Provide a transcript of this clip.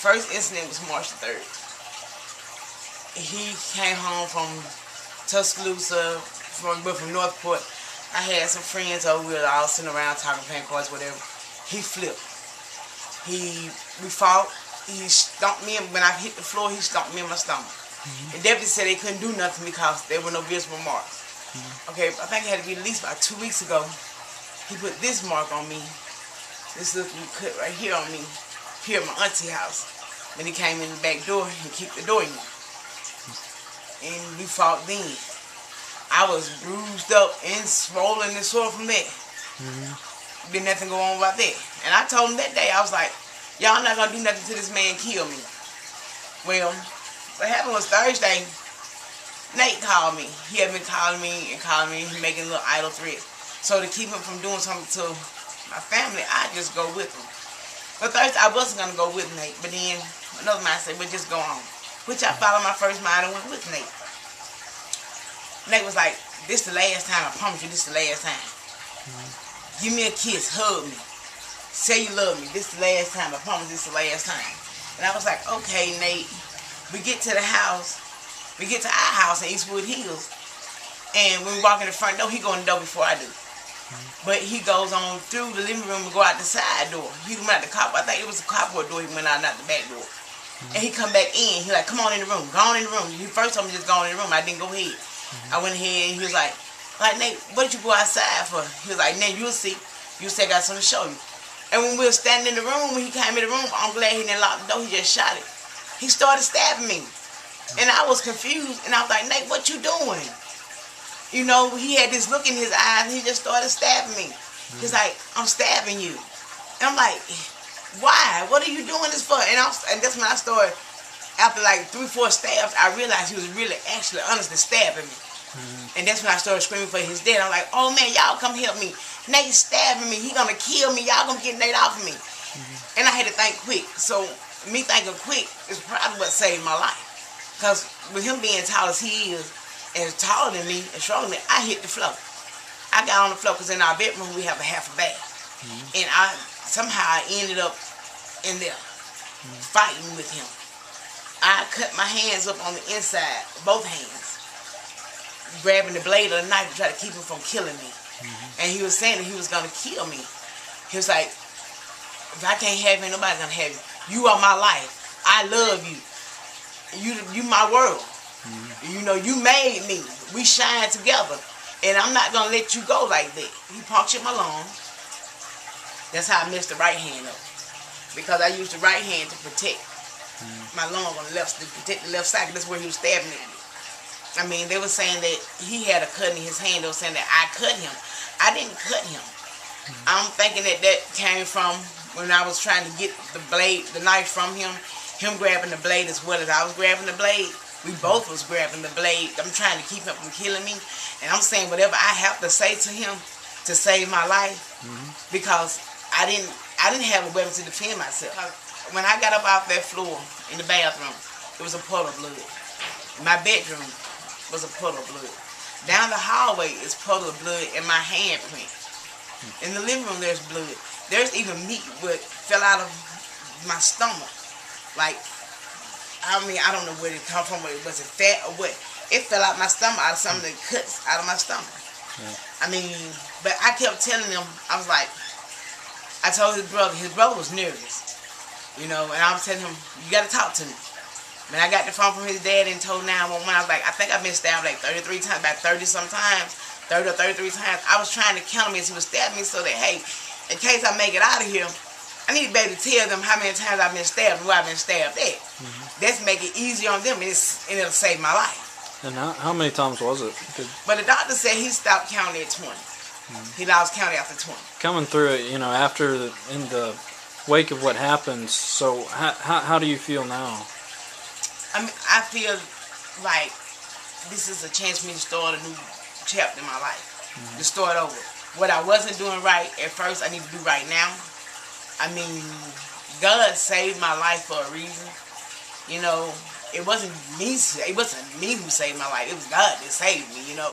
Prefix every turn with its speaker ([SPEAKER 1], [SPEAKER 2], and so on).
[SPEAKER 1] first incident was March the 3rd. He came home from Tuscaloosa, from Northport. I had some friends over there all sitting around talking, playing cards, whatever. He flipped. We fought. He stomped me, and when I hit the floor, he stomped me in my stomach. The deputy said they couldn't do nothing because there were no visible marks. Okay, I think it had to be at least about 2 weeks ago. He put this mark on me. This little cut right here on me, here at my auntie house. Then he came in the back door and kicked the door in. And we fought then. I was bruised up and swollen and sore from that. Didn't nothing go on about that. And I told him that day, I was like, y'all not gonna do nothing till this man kill me. Well, what happened was Thursday, Nate called me. He had been calling me, he making little idle threats. So to keep him from doing something to my family, I just go with him. But Thursday, I wasn't gonna go with Nate, but then another man said, well, just go on. Which I followed my first mind and went with Nate. Nate was like, this the last time, I promise you, this the last time. Give me a kiss, hug me. Say you love me, this the last time, I promise this the last time. And I was like, okay, Nate. We get to the house, we get to our house in Eastwood Hills. And when we walk in the front door, he go in the door before I do. But he goes on through the living room and go out the side door. He went out the cop, I think it was the cardboard door, he went out, not the back door. And he come back in, he like, come on in the room, go on in the room. He first told me just go on in the room, I didn't go ahead. I went ahead and he was like, Nate, what did you go outside for? He was like, Nate, you'll see. You said I got something to show you. And when we were standing in the room, when he came in the room, I'm glad he didn't lock the door, he just shot it. He started stabbing me. And I was confused, and I was like, Nate, what you doing? You know, he had this look in his eyes, and he just started stabbing me. He's like, I'm stabbing you. And I'm like, why? What are you doing this for? And that's when I started, after like 3-4 stabs, I realized he was really actually honestly stabbing me. And that's when I started screaming for his dad. I'm like, oh man, y'all come help me. Nate's stabbing me. He gonna kill me. Y'all gonna get Nate off of me. And I had to think quick. So me thinking quick is probably what saved my life. Because with him being tall as he is, and taller than me and stronger than me, I hit the floor. I got on the floor because in our bedroom we have a half a bath. And somehow I ended up in there fighting with him. I cut my hands up on the inside, both hands, grabbing the blade of the knife to try to keep him from killing me. And he was saying that he was going to kill me. He was like, if I can't have you, nobody's going to have you. You are my life. I love you. You my world. You know, you made me. We shine together. And I'm not going to let you go like that. He punctured my lung. That's how I messed the right hand up. Because I used the right hand to protect my lung on the left, to protect the left side. That's where he was stabbing me. I mean, they were saying that he had a cut in his hand. They were saying that I cut him. I didn't cut him. I'm thinking that came from when I was trying to get the blade, the knife from him grabbing the blade as well as I was grabbing the blade. We both was grabbing the blade. I'm trying to keep him from killing me. And I'm saying whatever I have to say to him to save my life, because I didn't have a weapon to defend myself. When I got up off that floor in the bathroom, it was a puddle of blood. My bedroom was a puddle of blood. Down the hallway is puddle of blood and my handprint. In the living room there's blood. There's even meat what fell out of my stomach. Like, I mean, I don't know where it come from. Was it fat or what? It fell out my stomach, out of some of the cuts out of my stomach. I mean, but I kept telling him, I was like, I told his brother was nervous. You know, and I was telling him, you got to talk to me. When I got the phone from his dad and told 911, I was like, I think I've been stabbed like 33 times, about 30 sometimes, 30 or 33 times. I was trying to count him as he was stabbing me so that, hey, in case I make it out of here, I need to be able to tell them how many times I've been stabbed and where I've been stabbed at. That's make it easier on them, and it'll save my life.
[SPEAKER 2] And how many times was it?
[SPEAKER 1] But the doctor said he stopped counting at 20. He lost count after 20.
[SPEAKER 2] Coming through it, you know, in the wake of what happened, so how do you feel now?
[SPEAKER 1] I mean, I feel like this is a chance for me to start a new chapter in my life. To start over. What I wasn't doing right at first, I need to do right now. I mean, God saved my life for a reason. You know, it wasn't me who saved my life. It was God that saved me, you know.